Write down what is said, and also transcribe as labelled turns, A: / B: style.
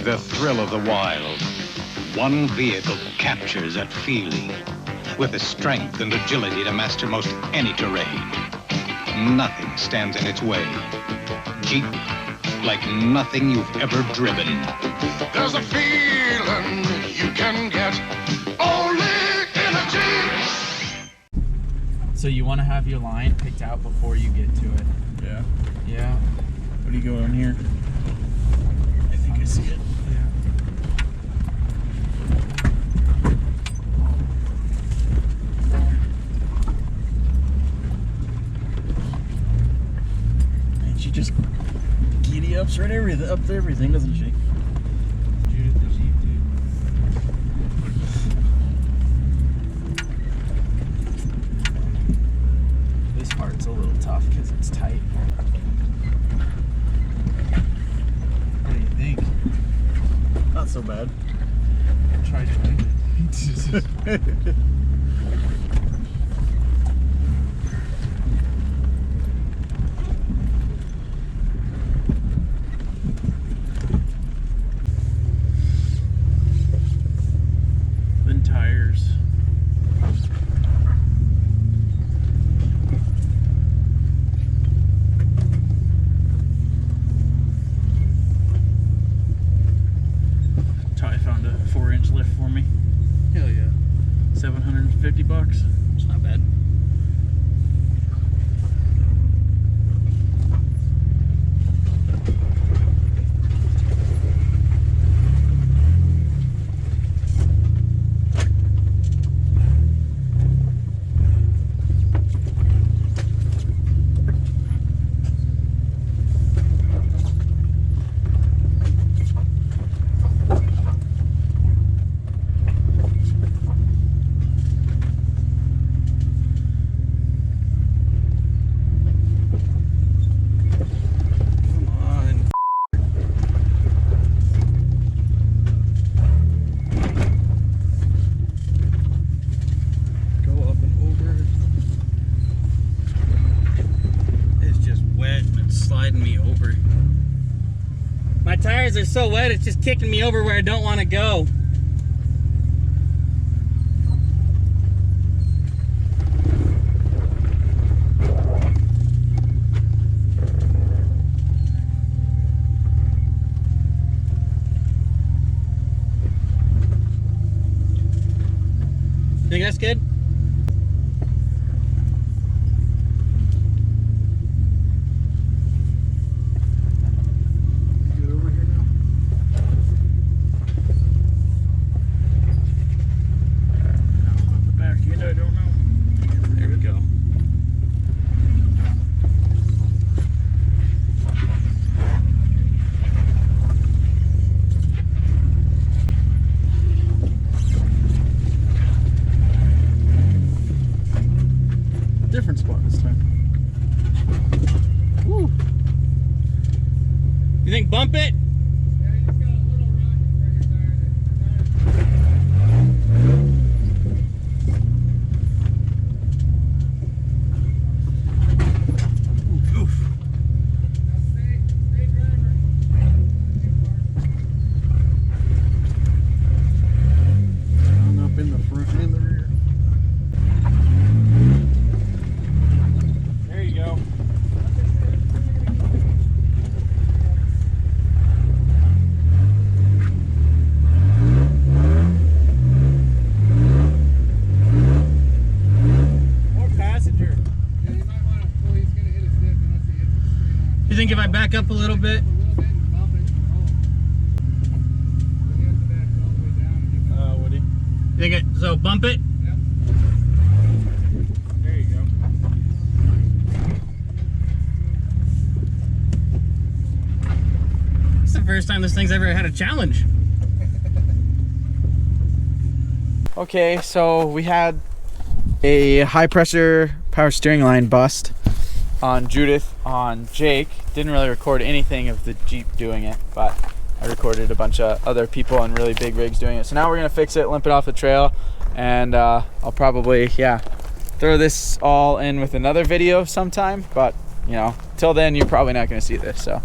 A: the thrill of the wild, one vehicle captures that feeling with the strength and agility to master most any terrain. Nothing stands in its way. Jeep, like nothing you've ever driven.
B: There's a feeling you can get only in a Jeep.
C: So you want to have your line picked out before you get to it.
D: Yeah.
C: Yeah.
D: What do you go on here? I think I see it. And she just giddy ups right up to everything, doesn't she?
C: Judith the Jeep, dude. This part's a little tough because it's tight. What do you think?
D: Not so bad.
C: Try driving it.
D: Then tires. Ty found a 4-inch lift for me.
C: Hell yeah.
D: $750.
C: It's not bad.
D: Sliding me over.
C: My tires are so wet, it's just kicking me over where I don't want to go. Think that's good?
D: Different spot this time.
C: Woo. You think bump it?
E: Yeah, you just got a little rock in front of your tire.
D: Oof.
E: Now stay driver.
D: Down up in the front and the rear.
C: There you go. More passenger.
E: Yeah, you might want to. Well, he's gonna hit his dip unless he hits it straight on.
C: You think if I back up a little bit?
E: A little bit and bump it. Then you have to back all the way down and get back.
D: Woody.
C: You think it, so bump it?
E: Yep.
C: There you go. It's the first time this thing's ever had a challenge. Okay, so we had a high pressure power steering line bust on Judith, on Jake. Didn't really record anything of the Jeep doing it, but I recorded a bunch of other people and really big rigs doing it. So now we're gonna fix it, limp it off the trail, and I'll probably, throw this all in with another video sometime, but you know, till then you're probably not gonna see this, so.